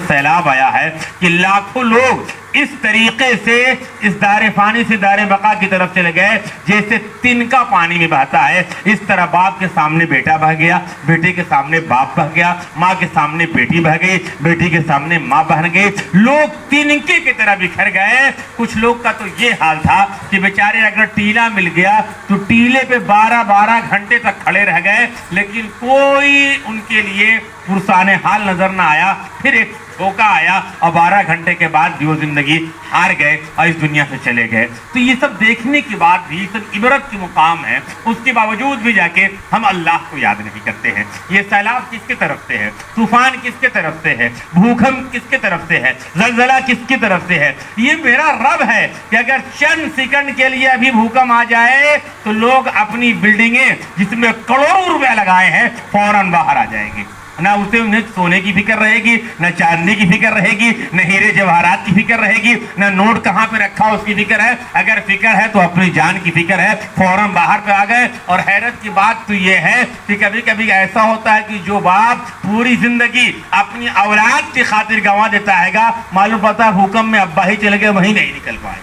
سیلاب آیا ہے کہ لاکھوں لوگ اس طریقے سے اس دار فانی سے دار بقا کی طرف چلے گئے جیسے تنکا پانی میں بہتا ہے. اس طرح باپ کے سامنے بیٹا بہ گیا, بیٹے کے سامنے باپ بہ گیا, ماں کے سامنے بیٹی بہ گئی, بیٹی کے سامنے ماں بہن گئی. لوگ تنکے کی طرح بکھر گئے. کچھ لوگ کا تو یہ حال تھا کہ بیچارے اگر ٹیلا مل گیا تو ٹیلے پہ 12 گھنٹے تک کھڑے رہ گئے, لیکن کوئی ان کے لیے پرسان حال نظر نہ آیا. پھر ایک دھوکہ آیا اور 12 گھنٹے کے بعد بھی وہ زندگی ہار گئے اور اس دنیا سے چلے گئے. تو یہ سب دیکھنے کے بعد بھی سب عبرت کی مقام ہے. اس کے باوجود بھی جا کے ہم اللہ کو یاد نہیں کرتے ہیں. یہ سیلاب کس کی طرف سے ہے, طوفان کس کی طرف سے ہے, بھوکمپ کس کی طرف سے ہے, زلزلہ کس کی طرف سے ہے. یہ میرا رب ہے کہ اگر چند سیکنڈ کے لیے ابھی بھوکمپ آ جائے تو لوگ اپنی بلڈنگیں جس میں کروڑوں روپے لگائے ہیں فوراً باہر آ جائیں گے. نہ اسے انہیں سونے کی فکر رہے گی, نہ چاندی کی فکر رہے گی, نہ ہیرے جواہرات کی فکر رہے گی, نہ نوٹ کہاں پہ رکھا اس کی فکر ہے. اگر فکر ہے تو اپنی جان کی فکر ہے, فوراً باہر پہ آ گئے. اور حیرت کی بات تو یہ ہے کہ کبھی کبھی ایسا ہوتا ہے کہ جو باپ پوری زندگی اپنی اولاد کی خاطر گنوا دیتا ہے گا, معلوم پتا حکم میں ابا ہی چلے گئے, وہیں نہیں نکل پائے.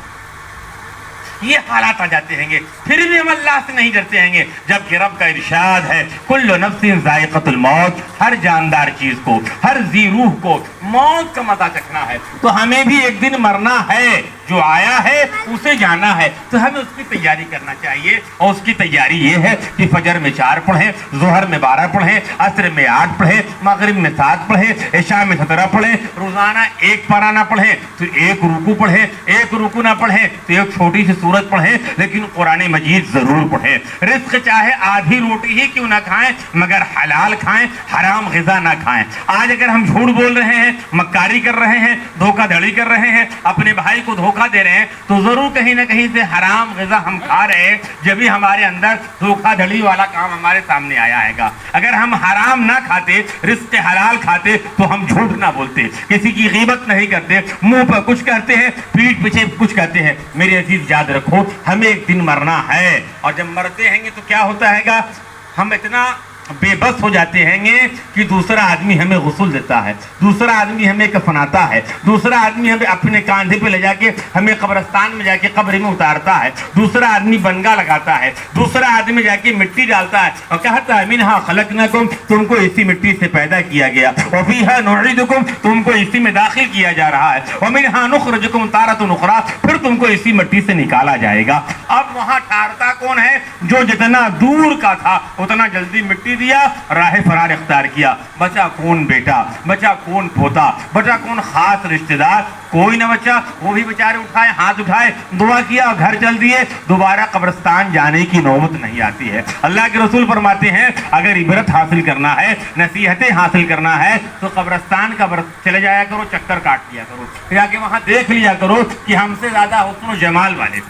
یہ حالات آ جاتے ہیں گے, پھر بھی ہم اللہ سے نہیں ڈرتے ہیں گے, جبکہ رب کا ارشاد ہے کل نفس ذائقۃ الموت, ہر جاندار چیز کو, ہر ذی روح کو موت کا مزہ چکھنا ہے. تو ہمیں بھی ایک دن مرنا ہے, جو آیا ہے اسے جانا ہے, تو ہمیں اس کی تیاری کرنا چاہیے. اور اس کی تیاری یہ ہے کہ فجر میں 4 پڑھیں, ظہر میں 12 پڑھیں, عصر میں 8 پڑھیں, مغرب میں 7 پڑھیں, عشاء میں 17 پڑھیں. روزانہ 1 پارہ نہ پڑھیں تو 1 رکوع پڑھیں, 1 رکوع نہ پڑھیں تو ایک چھوٹی سی سورت پڑھیں, لیکن قرآن مجید ضرور پڑھیں. رزق چاہے آدھی روٹی ہی کیوں نہ کھائیں مگر حلال کھائیں, حرام غذا نہ کھائیں. آج اگر ہم جھوٹ بول رہے ہیں, مکاری کر رہے ہیں, دھوکہ دھڑی کر رہے ہیں, اپنے بھائی کو دھوکہ دے رہے ہیں, تو ضرور کہیں نہ کہیں سے حرام غذا ہم کھا رہے ہیں, جبھی ہمارے اندر دھوکہ دھڑی والا کام ہمارے سامنے آیا ہے گا. اگر ہم حرام نہ کھاتے, رزق حلال کھاتے, تو ہم جھوٹ نہ بولتے, کسی کی غیبت نہیں کرتے, منہ پر کچھ کرتے ہیں, پیٹھ پیچھے کچھ کرتے ہیں. میرے عزیز یاد رکھو, ہمیں ایک دن مرنا ہے, اور جب مرتے ہیں گے تو کیا ہوتا ہے گا, ہم اتنا بے بس ہو جاتے ہیں گے کہ دوسرا آدمی ہمیں غسل دیتا ہے, دوسرا آدمی ہمیں کفناتا ہے, دوسرا آدمی ہمیں اپنے کاندھے پہ لے جا کے ہمیں قبرستان میں جا کے قبر میں اتارتا ہے, دوسرا آدمی بنگا لگاتا ہے, دوسرا آدمی جا کے مٹی ڈالتا ہے اور کہتا ہے منہا خلقناکم, تم کو اسی مٹی سے پیدا کیا گیا, وفیہا نعیدکم, تم کو اسی میں داخل کیا جا رہا ہے, ومنہا نخرجکم تارۃ اخری, پھر تم کو اسی مٹی سے نکالا جائے گا. اب وہاں ٹھہرتا کون ہے, جو جتنا دور کا تھا اتنا جلدی مٹی دیا, راہ فرار اختیار کیا. بچا کون بیٹا, بچا کون پوتا, بچا کون خاص رشتہ دار, کوئی نہ بچا. وہ بھی بیچارے اٹھائے, ہاتھ اٹھائے, دعا کیا اور گھر چل دیے. دوبارہ قبرستان جانے کی نوبت نہیں آتی ہے. اللہ کے رسول فرماتے ہیں اگر عبرت حاصل کرنا ہے, نصیحتیں حاصل کرنا ہے, تو قبرستان کا چلے جایا کرو, چکر کاٹ لیا کرو, جا کے وہاں دیکھ لیا کرو کہ ہم سے زیادہ حسن و جمال والے,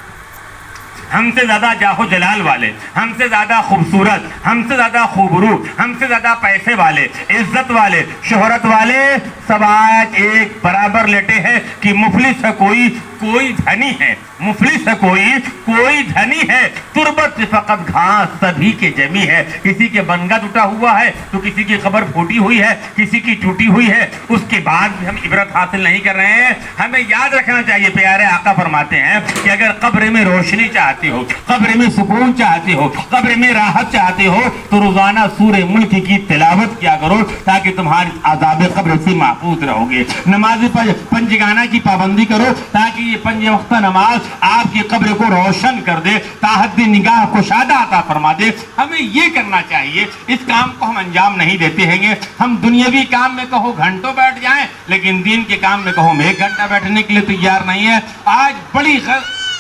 ہم سے زیادہ جاہ و جلال والے, ہم سے زیادہ خوبصورت, ہم سے زیادہ خوبرو, ہم سے زیادہ پیسے والے, عزت والے, شہرت والے, سب آج ایک برابر لیٹے ہیں کہ مفلس ہے کوئی, کوئی دھنی ہے, مفلس ہے کوئی دھنی ہے. تربت فقط گھاس سبھی کے جمی ہے, کسی کے بنگا ٹوٹا ہوا ہے تو کسی کی قبر پھوٹی ہوئی ہے, کسی کی ٹوٹی ہوئی ہے. اس کے بعد بھی ہم عبرت حاصل نہیں کر رہے ہیں. ہمیں یاد رکھنا چاہیے, پیارے آقا فرماتے ہیں کہ اگر قبر میں روشنی چاہتے ہو, قبر میں سکون چاہتے ہو, قبر میں راحت چاہتے ہو, تو روزانہ سورہ ملک کی تلاوت کیا کرو تاکہ تمہاری عذاب قبر سے محفوظ رہو گے. نماز پنجگانہ کی پابندی کرو تاکہ یہ 5 وقتہ نماز آپ کی قبر کو روشن کر دے, تاحد نگاہ کو شادہ عطا فرما دے. ہمیں یہ کرنا چاہیے. اس کام کو ہم انجام نہیں دیتے ہیں گے. ہم دنیاوی کام میں کہو گھنٹوں بیٹھ جائیں, لیکن دین کے کام میں کہو ہم 1 گھنٹہ بیٹھنے کے لیے تیار نہیں ہے. آج بڑی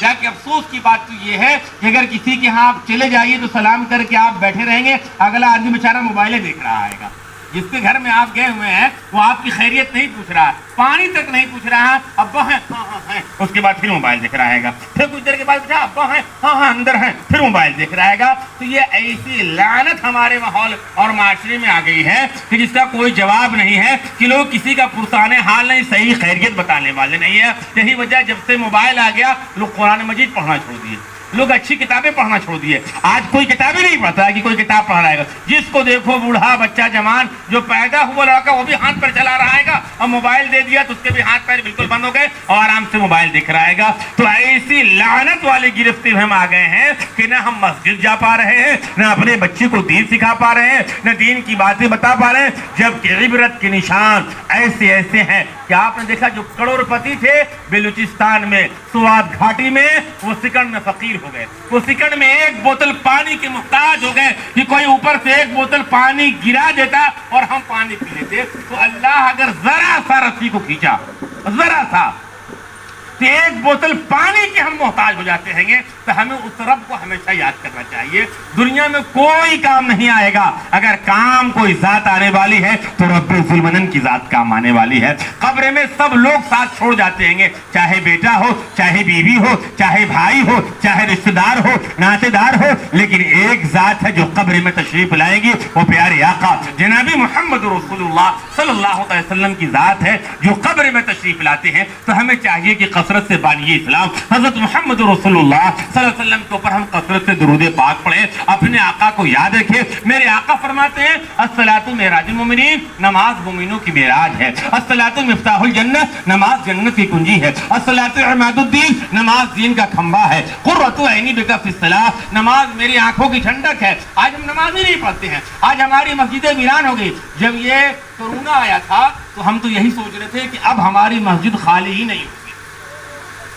جا کے افسوس کی بات تو یہ ہے کہ اگر کسی کے ہاں آپ چلے جائیے تو سلام کر کے آپ بیٹھے رہیں گے, اگلا آدمی بیچارہ موبائلیں دیکھ رہا ہے گا. جس کے گھر میں آپ گئے ہوئے ہیں وہ آپ کی خیریت نہیں پوچھ رہا, پانی تک نہیں پوچھ رہا, ابا ہیں ہاں ہاں ہیں, اس کے بعد پھر موبائل دیکھ رہا ہے گا. پھر کچھ دیر کے بعد پوچھا ابا ہیں ہاں ہاں اندر ہیں, پھر موبائل دیکھ رہا ہے گا. تو یہ ایسی لعنت ہمارے ماحول اور معاشرے میں آ گئی ہے کہ جس کا کوئی جواب نہیں ہے, کہ لوگ کسی کا پرسان حال نہیں, صحیح خیریت بتانے والے نہیں ہے. یہی وجہ جب سے موبائل آ گیا لوگ قرآن مجید پڑھنا چھوڑ دیے. लोग अच्छी किताबें पढ़ना छोड़ दिए, आज कोई किताबें नहीं पढ़ता है कि कोई किताब पढ़ रहा है। जिसको देखो बूढ़ा बच्चा जवान, जो पैदा हुआ लड़का वो भी हाथ पर चला रहा है, और मोबाइल दे दिया तो उसके भी हाथ पैर बिल्कुल बंद हो गए और आराम से मोबाइल दिख रहा है। तो ऐसी लानत वाली गिरफ्ती में हम आ गए हैं कि ना हम मस्जिद जा पा रहे हैं, ना अपने बच्चे को दीन सिखा पा रहे हैं, ना दीन की बातें बता पा रहे हैं, जबकि इबरत के निशान ऐसे ऐसे हैं। क्या आपने देखा जो करोड़पति थे बलूचिस्तान में सुवाद घाटी में, वो सिकंड में फकीर हो गए, वो सिकंड में एक बोतल पानी के मुहताज हो गए कि कोई ऊपर से एक बोतल पानी गिरा देता और हम पानी पी लेते। तो अल्लाह अगर जरा सा रस्सी को खींचा, जरा सा, तो एक बोतल पानी के हम मोहताज हो जाते हैं, तो हमें उस रब को हमेशा याद करना चाहिए। दुनिया में कोई काम नहीं आएगा, अगर काम कोई जात आने वाली है तो रब्बुल ज़ुल-मनन की जात काम आने वाली है। कब्र में सब लोग साथ छोड़ जाते हैं, चाहे बेटा हो, चाहे बीवी हो, चाहे भाई हो, चाहे रिश्तेदार हो, नातेदार हो, लेकिन एक जात है जो कब्र में तशरीफ लाएगी, वो प्यारे आका जनाबी मोहम्मद रसूलुल्लाह सल्लल्लाहु अलैहि वसल्लम की जात है जो कब्र में तशरीफ लाते हैं। तो हमें चाहिए कि कसरत से बानिए इस्लाम हजरत मोहम्मद रसूलुल्लाह सल्लल्लाहु अलैहि वसल्लम के ऊपर हम कसरत से दुरूद पाक पढ़े, अपने आका को याद रखें। मेरे आका फरमाते हैं अस्सलातु मेराजुल मोमिनीन, नमाज मोमिनों की मेराज है। अस्सलातु मिफ्ताहुल जन्नत, नमाज जन्नत की कुंजी है। अस्सलातु इमादुद्दीन, नमाज दीन का खंबा है। कुर्रतु ऐनी बिका फिस्सलाह, नमाज मेरी आंखों की ठंडक है। आज हम नमाज ही नहीं पढ़ते हैं, आज हमारी मस्जिदें वीरान हो गई। जब ये कोरोना आया था तो हम तो यही सोच रहे थे कि अब हमारी मस्जिद खाली ही नहीं होगी।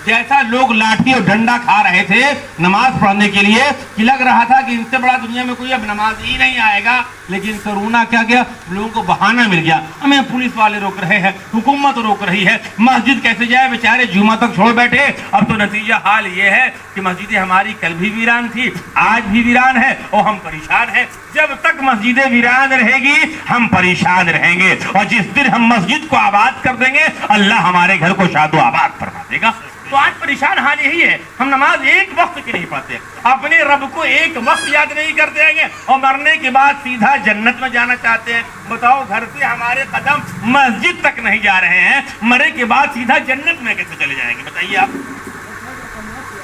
जैसा लोग लाठी और डंडा खा रहे थे नमाज पढ़ने के लिए कि लग रहा था कि इनसे बड़ा दुनिया में कोई अब नमाज ही नहीं आएगा, लेकिन कोरोना क्या गया, लोगों को बहाना मिल गया। हमें पुलिस वाले रोक रहे हैं, हुकूमत रोक रही है, मस्जिद कैसे जाए, बेचारे जुमा तक छोड़ बैठे। अब तो नतीजा हाल ये है कि मस्जिदें हमारी कल भी वीरान थी, आज भी वीरान है और हम परेशान हैं। जब तक मस्जिदें वीरान रहेगी हम परेशान रहेंगे, और जिस दिन हम मस्जिद को आबाद कर देंगे अल्लाह हमारे घर को शादो आबाद फरमा देगा। तो आज परेशान हाल यही है, हम नमाज एक वक्त की नहीं पढ़ते, अपने रब को एक वक्त याद नहीं करते हैं, और मरने के बाद सीधा जन्नत में जाना चाहते हैं। बताओ, घर से हमारे कदम मस्जिद तक नहीं जा रहे हैं, मरने के बाद सीधा जन्नत में कैसे चले जाएंगे? बताइए आप,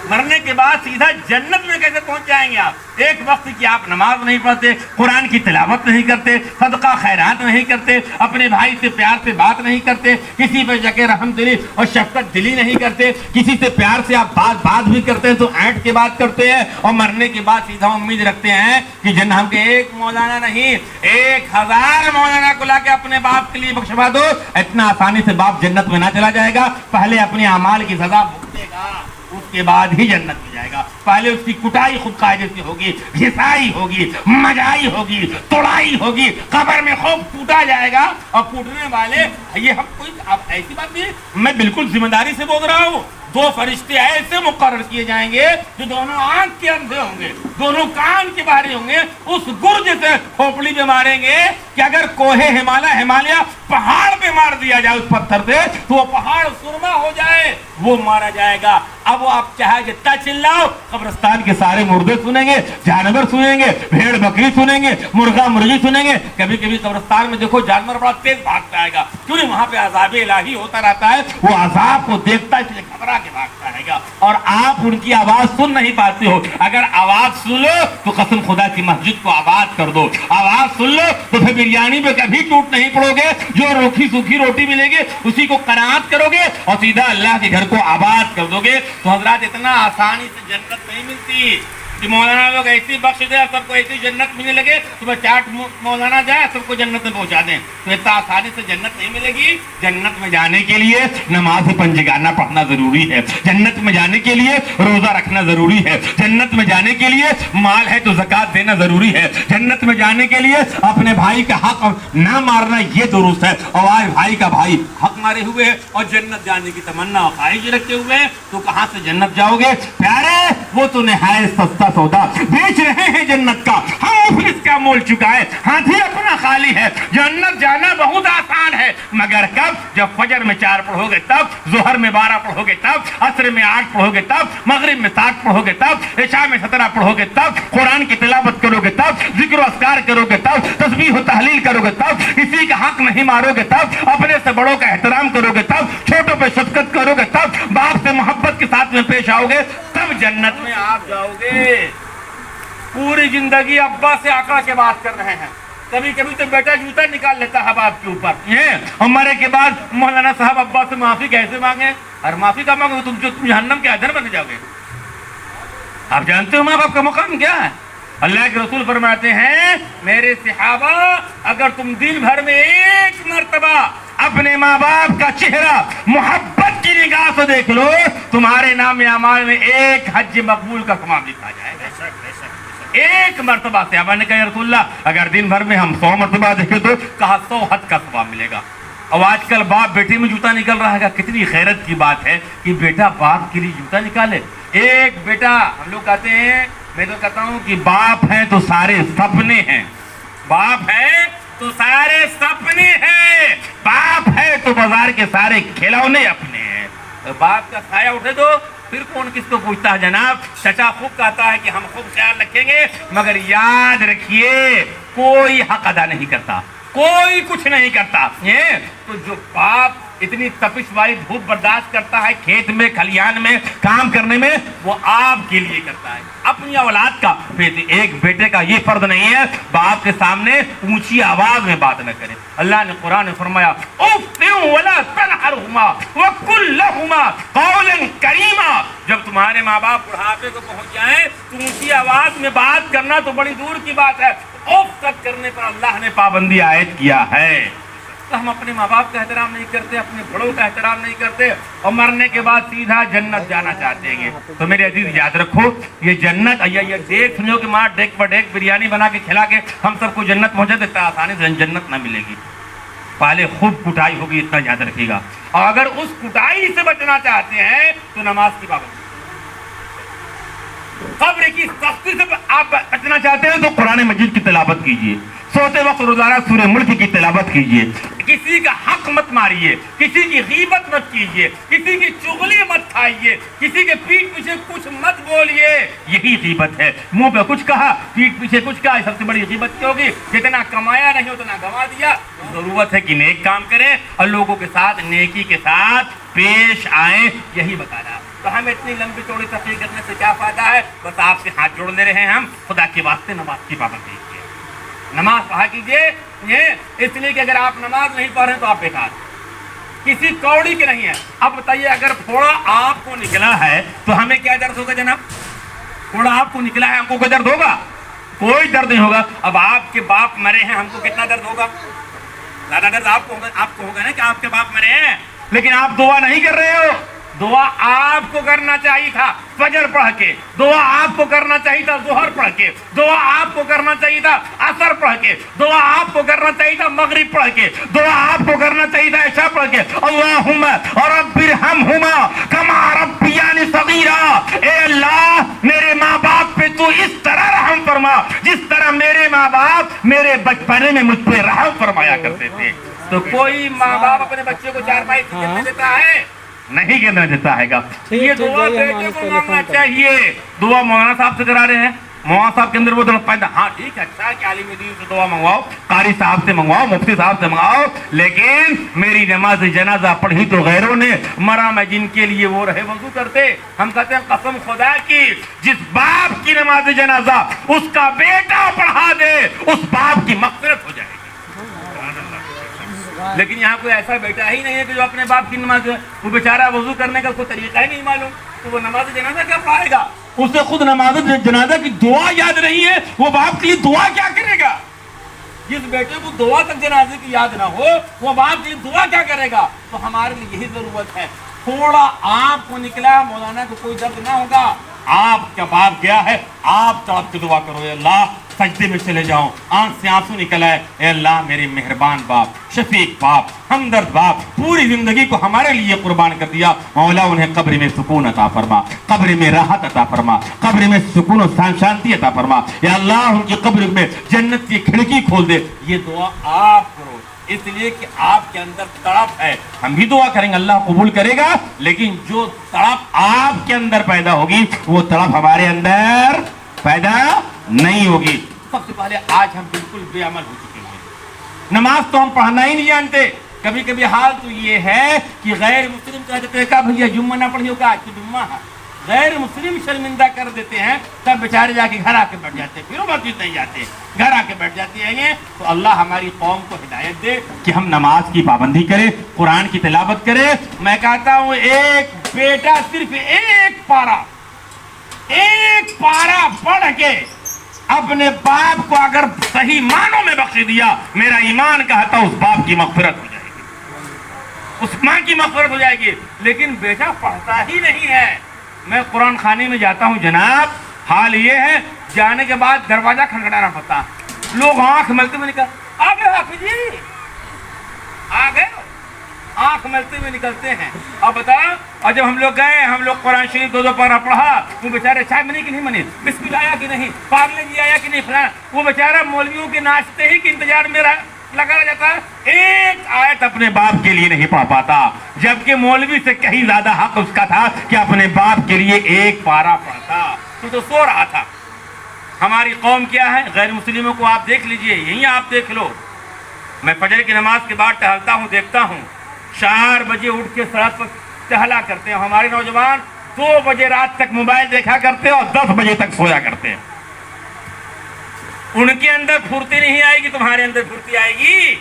मरने के बाद सीधा जन्नत में कैसे पहुंच जाएंगे आप? एक वक्त की आप नमाज नहीं पढ़ते, कुरान की तिलावत नहीं करते, सदका खैरात नहीं करते, अपने भाई से प्यार से बात नहीं करते, किसी पे जाके रहम दिली और शफकत दिली नहीं करते, किसी से प्यार से आप बात भी करते हैं तो ऐंठ के बात करते हैं, और मरने के बाद सीधा उम्मीद रखते हैं कि जन्नत हमके एक मौलाना नहीं 1000 मौलाना को लाके अपने बाप के लिए बख्शवा दो। इतना आसानी से बाप जन्नत में ना चला जाएगा, पहले अपने अमाल की सजा भुगतेगा, उसके बाद ही जन्नत में जाएगा। पहले उसकी कुटाई खुद कायदे से होगी, घिसाई होगी, मजाई होगी, तोड़ाई होगी, कब्र में खूब कूटा जाएगा। और कूटने वाले ये हम कोई आप ऐसी बात नहीं, मैं बिल्कुल जिम्मेदारी से बोल रहा हूँ। 2 फरिश्ते ऐसे मुकर्रर किए जाएंगे जो दोनों आंख के अंधे होंगे, दोनों कान के बाहरी होंगे, उस गुर्ज से खोपड़ी पे मारेंगे कि अगर कोहे हिमालय पहाड़ पे मार दिया जाए उस पत्थर से तो वो पहाड़ सुरमा हो जाए, वो मारा जाएगा। अब वो आप चाहे जितना चिल्लाओ, कब्रिस्तान के सारे मुर्दे सुनेंगे, जानवर सुनेंगे, भेड़ बकरी सुनेंगे, मुर्गा मुर्गी सुनेंगे। कभी कभी कब्रिस्तान में देखो जानवर बड़ा तेज भागता आएगा, क्योंकि वहां पे अज़ाब इलाही होता रहता है, वो अज़ाब को देखता है इसलिए घबरा के भागता रहेगा, और आप उनकी आवाज सुन नहीं पाते हो। अगर आवाज सुन लो तो कसम खुदा की मस्जिद को आबाद कर दो, आवाज सुन लो तो फिर बिरयानी में कभी टूट नहीं पड़ोगे, जो रूखी सूखी रोटी मिलेगी उसी को करात करोगे और सीधा अल्लाह के घर को आबाद कर दोगे। तो हजरात, इतना आसानी से जन्नत नहीं मिलती कि मौलाना लोग ऐसी बख्श दे सबको ऐसी जन्नत मिलने लगे, सुबह 4 मौलाना जाए सबको जन्नत में पहुंचा दें, तो इतना आसानी से जन्नत नहीं मिलेगी। जन्नत में जाने के लिए नमाज पंजगाना पढ़ना जरूरी है, जन्नत में जाने के लिए रोजा रखना जरूरी है, जन्नत में जाने के लिए माल है तो ज़कात देना जरूरी है, जन्नत में जाने के लिए अपने भाई का हक ना मारना ये दुरुस्त है। और आज भाई का भाई हक मारे हुए है और जन्नत जाने की तमन्ना और ख्वाहिश रखे हुए हैं, तो कहां से जन्नत जाओगे? प्यारे, वो तो निहायत सस्ता सौदा बेच रहे हैं जन्नत का, हम फिर इसका मोल चुका है, हाथी अपना खाली है। जन्नत जाना बहुत आसान है, मगर कब? जब फजर में 4 पढ़ोगे तब, जोहर में 12 पढ़ोगे तब, असर में 8 पढ़ोगे तब, मगरिब में 7 पढ़ोगे तब, इशा में 17 पढ़ोगे तब, कुरान की तिलावत करोगे तब, जिक्र अस्कार करोगे तब, तस्बीह व तहलील करोगे तब, किसी का हक नहीं मारोगे तब, अपने से बड़ों का एहतराम करोगे तब, छोटों पे शफकत करोगे तब, बाप से मोहब्बत के साथ में पेश आओगे तब जन्नत में आप जाओगे। पूरी जिंदगी अब्बा से आकड़ा के बात कर रहे हैं, कभी कभी तो बेटा जूता निकाल लेता है बाप के ऊपर। ये और मरे के बाद मौलाना साहब अब्बा से माफी कैसे मांगे? और माफी का मांगो तुम जहन्नम के अधर बन जाओगे। आप जानते हो माँ बाप का मुकाम क्या है? अल्लाह के रसूल फरमाते हैं, मेरे सहाबा अगर तुम दिन भर में एक मर्तबा अपने माँ बाप का चेहरा मोहब्बत की निगाह से देख लो, तुम्हारे नाम अमाल में एक हज मकबूल का सवाब लिखा जाएगा। एक मर्तबा से। अब ने कहा रसूलल्लाह अगर दिन भर में हम 100 मर्तबा देखें तो कहा 100 हज का सवाब मिलेगा। अब आजकल बाप बेटे में जूता निकल रहा है, कितनी खैरत की बात है कि बेटा बाप के लिए जूता निकाले। एक बेटा, हम लोग कहते हैं, मैं तो कहता हूँ कि बाप है तो सारे सपने हैं, बाप है तो सारे सपने हैं, बाप है तो बाजार के सारे खिलौने अपने हैं। तो बाप का साया उठे तो फिर कौन किसको पूछता है जनाब। चचा खूब कहता है कि हम खूब ख्याल रखेंगे, मगर याद रखिए कोई हक अदा नहीं करता, कोई कुछ नहीं करता। ये तो जो बाप इतनी तपिश वाली धूप बर्दाश्त करता है खेत में खलियान में काम करने में, वो आपके लिए करता है, अपनी औलाद का। एक बेटे का ये फर्ज नहीं है बाप के सामने ऊंची आवाज में बात न करे। अल्लाह ने कुरान में फरमाया, वला तनहरहुमा वकुल लहुमा कौलन करीमा। जब तुम्हारे माँ बाप बुढ़ापे को पहुंच जाए तो ऊंची आवाज में बात करना तो बड़ी दूर की बात है, औफ तक करने पर अल्लाह ने पाबंदी आयत किया है। तो हम अपने माँ बाप का एहतराम नहीं करते, अपने बड़ों का एहतराम नहीं करते और मरने के बाद सीधा जन्नत जाना चाहते हैं। तो मेरे अजीज याद रखो, ये जन्नत ये देख सुनो कि माँ डेक पर डेक बिरयानी बना के खिला के हम सबको जन्नत पहुंचा देता, आसानी से जन्नत ना मिलेगी। पहले खूब कुटाई होगी, इतना याद रखिएगा। और अगर उस कुटाई से बचना चाहते हैं तो नमाज की पाबंदी, कब्र की सख्ती से आप बचना चाहते हैं तो कुरान मजीद की तिलावत कीजिए, सोते वक्त रोजाना सूरह मुल्क की तिलावत कीजिए, किसी का हक मत मारिए, किसी की गीबत मत कीजिए, किसी की चुगली मत खाइए, किसी के पीठ पीछे कुछ मत बोलिए, यही गीबत है। मुंह पे कुछ कहा, पीठ पीछे कुछ कहा, सबसे बड़ी गीबत क्या होगी? जितना कमाया नहीं उतना गंवा दिया। जरूरत है कि नेक काम करें और लोगों के साथ नेकी के साथ पेश आए, यही बता रहा। तो हम इतनी लंबी चौड़ी तकरीर करने से क्या फायदा है? बस आपसे हाथ जोड़ दे रहे हैं हम, खुदा के वास्ते नमाज की पाबंदी कीजिए, नमाज पढ़ा कीजिए। ये इसलिए कि अगर आप नमाज नहीं पढ़ रहे तो आप बेकार, किसी कौड़ी के नहीं है। अब बताइए अगर फोड़ा आपको निकला है तो हमें क्या दर्द होगा जनाब? फोड़ा आपको निकला है, हमको कोई दर्द होगा? कोई दर्द नहीं होगा। अब आपके बाप मरे हैं, हमको कितना दर्द होगा? ज्यादा दर्द आपको होगा ना कि आपके बाप मरे हैं, लेकिन आप दुआ नहीं कर रहे हो। दुआ आपको करना चाहिए था फजर पढ़ के, दुआ आपको करना चाहिए था जोहर पढ़ के, दुआ आपको करना चाहिए था असर पढ़ के, दुआ आपको करना चाहिए था मगरिब पढ़ के, दुआ आपको करना चाहिए था इशा पढ़ के। अल्लाहुम्मा रब्बिरहमहुमा कमा रब्बियानी सगीरा। ए अल्लाह, मेरे माँ बाप पे तू इस तरह रहम फरमा जिस तरह मेरे माँ बाप मेरे बचपने में मुझ पे रहम फरमाया करते थे। तो कोई माँ बाप अपने बच्चे को चारपाई गिरने देता है? नहीं गिरने देता है। ये दुआ बेटे को मांगना चाहिए। दुआ मौलाना साहब से करा रहे हैं, मौलाना साहब के अंदर वो तड़प पाएगा, हाँ ठीक है, अच्छा कि आलिम दीन से दुआ मंगवाओ, कारी साहब से मंगवाओ, मुफ्ती साहब से मंगवाओ, लेकिन मेरी नमाज जनाजा पढ़ी तो गैरों ने, मरा मैं जिनके लिए वो रहे वजू करते। हम कहते हैं कसम खुदा की, जिस बाप की नमाज जनाजा उसका बेटा पढ़ा दे उस बाप की मग़फ़िरत हो जाएगी। लेकिन यहाँ कोई ऐसा बेटा ही नहीं है कि जो अपने बाप की नमाज, वो बेचारा वजू करने का कोई तरीका ही नहीं मालूम, तो वो नमाज जनाजा क्या पढ़ाएगा? उसे खुद नमाज जनाजा की दुआ याद नहीं है, वो बाप के लिए दुआ क्या करेगा? जिस बेटे को दुआ तक जनाजे की याद ना हो, वो बाप के लिए दुआ क्या करेगा? तो हमारे लिए यही जरूरत है। थोड़ा आपको निकला, मौलाना को कोई दर्द ना होगा, आपका बाप गया है, आप तड़प के दुआ करो, अल्लाह सजदे में चले जाओ, आंख से आंसू निकल आए, ए अल्लाह मेरे मेहरबान बाप, शफीक बाप, हमदर्द बाप, पूरी जिंदगी को हमारे लिए कुर्बान कर दिया, मौला उन्हें कब्र में सुकून अता फरमा, कब्र में राहत अता फरमा, कब्र में सुकून और शांति अता फरमा, या अल्लाह उनकी कब्र में जन्नत की खिड़की खोल दे। ये दुआ आप करो, इसलिए कि आपके अंदर तड़प है। हम भी दुआ करेंगे, अल्लाह कबूल करेगा, लेकिन जो तड़प आपके अंदर पैदा होगी वो तड़प हमारे अंदर पैदा नहीं होगी। सबसे पहले आज हम बिल्कुल बेअमल हो चुके हैं, नमाज तो हम पढ़ना ही नहीं जानते। कभी कभी हाल तो ये है कि गैर मुस्लिम कहते हैं का भैया जुम्मा ना पढ़ियो का, आज तो जुम्मा है, غیر مسلم شرمندہ کر دیتے ہیں تب بیچارے جا کے گھر آ کے بیٹھ جاتے ہیں، پھر وہ مسجد نہیں جاتے، گھر آ کے بیٹھ جاتے ہیں۔ تو اللہ ہماری قوم کو ہدایت دے کہ ہم نماز کی پابندی کریں، قرآن کی تلاوت کریں۔ میں کہتا ہوں ایک بیٹا صرف ایک پارا پڑھ کے اپنے باپ کو اگر صحیح معنوں میں بخش دیا، میرا ایمان کہتا اس باپ کی مغفرت ہو جائے گی، اس ماں کی مغفرت ہو جائے گی۔ لیکن بیٹا پڑھتا ہی نہیں ہے۔ میں قرآن خانے میں جاتا ہوں جناب، حال یہ ہے جانے کے بعد دروازہ کھٹکھٹانا پڑتا، لوگ آنکھ ملتے ہوئے نکل آ گئے، حافظ جی آ گئے، آنکھ ملتے ہوئے نکلتے ہیں۔ اب بتاؤ، اور جب ہم لوگ گئے، ہم لوگ قرآن شریف 2 پارہ پڑھا، وہ بیچارے چائے بنی کہ نہیں بنی، بسکٹ آیا کہ نہیں، پارلے جی آیا کہ نہیں، فلاں، وہ بیچارہ مولویوں کے ناشتے ہی کے انتظار میں لگا رہ جاتا، ایک آیت اپنے باپ کے لیے نہیں پڑھ پاتا، جبکہ مولوی سے کہیں زیادہ حق اس کا تھا کہ اپنے باپ کے لیے ایک پارہ پڑھتا، تو سو رہا تھا۔ ہماری قوم کیا ہے؟ غیر مسلموں کو آپ دیکھ لیجئے، یہیں آپ دیکھ لو، میں فجر کی نماز کے بعد ٹہلتا ہوں، دیکھتا ہوں 4 بجے اٹھ کے سڑک پر ٹہلا کرتے ہیں ہمارے نوجوان، 2 بجے رات تک موبائل دیکھا کرتے ہیں اور 10 بجے تک سویا کرتے ہیں۔ ان کے اندر پھرتی نہیں آئے گی، تمہارے اندر پھرتی آئے گی۔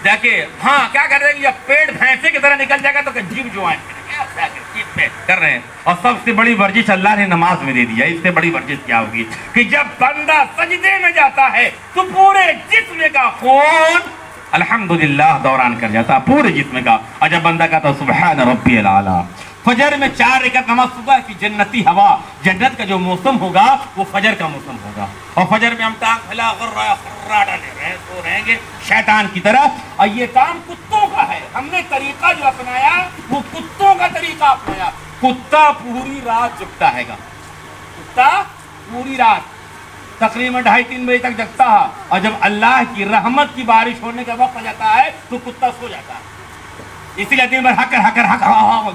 دیکھیں ہاں کیا کر رہے ہیں، جب پیٹ بھینسے کی طرح نکل جائے گا تو جیب جو کر رہے ہیں۔ اور سب سے بڑی ورزش اللہ نے نماز میں دے دیا، اس سے بڑی ورزش کیا ہوگی کہ جب بندہ سجدے میں جاتا ہے تو پورے جسم کا خون الحمدللہ دوران کر جاتا، پورے جسم کا۔ اور جب بندہ کہتا سبحان ربی الاعلی، فجر میں 4 رکعت نماز، صبح کی جنتی ہوا، جنت کا جو موسم ہوگا وہ فجر کا موسم ہوگا، اور فجر میں ہم ٹانگ پھیلا خرا ڈالے رہے سو رہیں گے شیطان کی طرح۔ اور یہ کام کتوں کا ہے، ہم نے طریقہ جو اپنایا وہ کتوں کا طریقہ اپنایا۔ کتا پوری رات جگتا ہے گا، کتا پوری رات تقریباً 2:30-3 بجے تک جگتا ہے، اور جب اللہ کی رحمت کی بارش ہونے کا وقت آ جاتا ہے تو کتا سو جاتا ہے۔ اسی لیے دن بھر ہک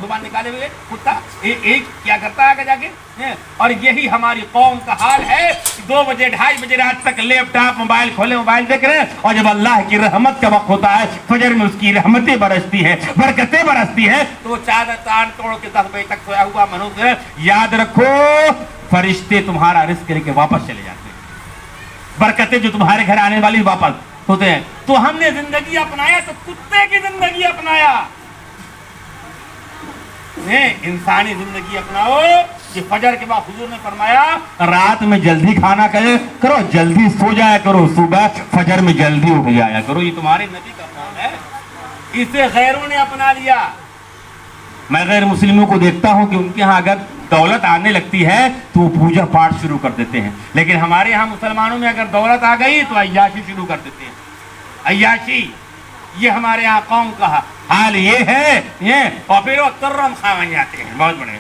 زبان نکالے ہوئے کتا ایک کیا کرتا ہے جا کے۔ اور یہی ہماری قوم کا حال ہے، 2 بجے 2:30 بجے رات تک لیپ ٹاپ موبائل کھولے، موبائل دیکھ رہے ہیں، اور جب اللہ کی رحمت کا وقت ہوتا ہے، فجر میں اس کی رحمتیں برستی ہے، برکتیں برستی ہے، تو وہ چادر تان توڑ کے 10 بجے تک سویا ہوا منوس ہے۔ یاد رکھو فرشتے تمہارا رزق لے کے واپس چلے جاتے ہیں، برکتیں جو تمہارے گھر آنے والی واپس ہوتے ہیں۔ تو ہم نے زندگی اپنایا تو کتے کی زندگی اپنایا، انسانی زندگی اپناؤ۔ کہ فجر کے بعد حضور نے فرمایا رات میں جلدی کھانا کرو، جلدی سو جایا کرو، صبح فجر میں جلدی اٹھ جایا کرو، یہ تمہارے نبی کا قول ہے، اسے غیروں نے اپنا لیا۔ میں غیر مسلموں کو دیکھتا ہوں کہ ان کے ہاں اگر دولت آنے لگتی ہے تو وہ پوجا پاٹ شروع کر دیتے ہیں، لیکن ہمارے ہاں مسلمانوں میں اگر دولت آ گئی تو عیاشی شروع کر دیتے ہیں، عیاشی۔ یہ ہمارے یہاں قوم کا حال یہ ہے، اور پھر وہ ترم خان بن جاتے ہیں، بہت بڑے۔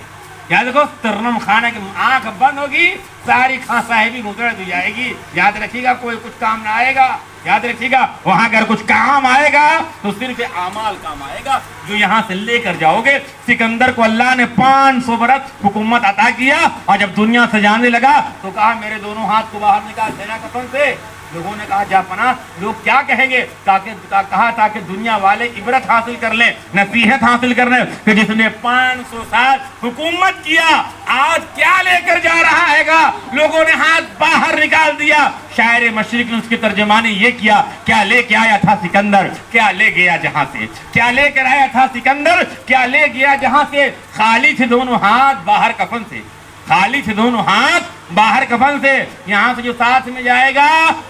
یاد رکھو ترنم خانہ کی آنکھ بند ہوگی، ساری خان صاحبی مدرد ہو جائے گی۔ یاد رکھیے گا کوئی کچھ کام نہ آئے گا، یاد رکھیے گا وہاں اگر کچھ کام آئے گا تو صرف اعمال کام آئے گا جو یہاں سے لے کر جاؤ گے۔ سکندر کو اللہ نے 500 برس حکومت عطا کیا، اور جب دنیا سے جانے لگا تو کہا میرے دونوں ہاتھ کو باہر نکال دینا کفن سے۔ لوگوں نے کہا جا پناہ، لوگ کیا کہیں گے؟ تاکہ دنیا والے عبرت حاصل کر لیں، نصیحت حاصل کر لیں کہ جس نے 500 سال حکومت کیا آج کیا لے کر جا رہا ہے گا۔ لوگوں نے ہاتھ باہر نکال دیا۔ شاعر مشرق نے اس کی ترجمانی یہ کیا، کیا لے کے آیا تھا سکندر، کیا لے گیا جہاں سے، کیا لے کر آیا تھا سکندر، کیا لے گیا جہاں سے۔ خالی تھے دونوں ہاتھ باہر کفن سے، خالی تھے دونوں ہاتھ باہر کفن سے۔ یہاں سے جو ساتھ میں جائے گا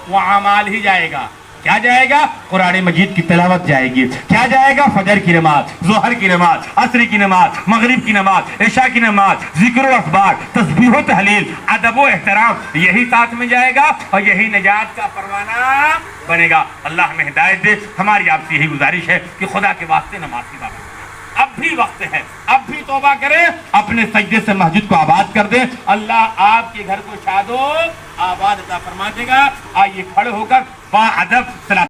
وہ اعمال ہی جائے گا۔ کیا جائے گا؟ قرآن مجید کی تلاوت جائے گی۔ کیا جائے گا؟ فجر کی نماز، ظہر کی نماز، عصر کی نماز، مغرب کی نماز، عشاء کی نماز، ذکر و اخبار، تسبیح و تحلیل، ادب و احترام، یہی ساتھ میں جائے گا اور یہی نجات کا پروانہ بنے گا۔ اللہ ہمیں ہدایت دے۔ ہماری آپ سے یہی گزارش ہے کہ خدا کے واسطے نماز کی بات، اب بھی وقت ہے، اب بھی توبہ کریں، اپنے سجدے سے مسجد کو آباد کر دیں۔ اللہ آپ کے گھر کو شاد و آباد عطا فرما دے گا۔ آئیے کھڑے ہو کر با ادب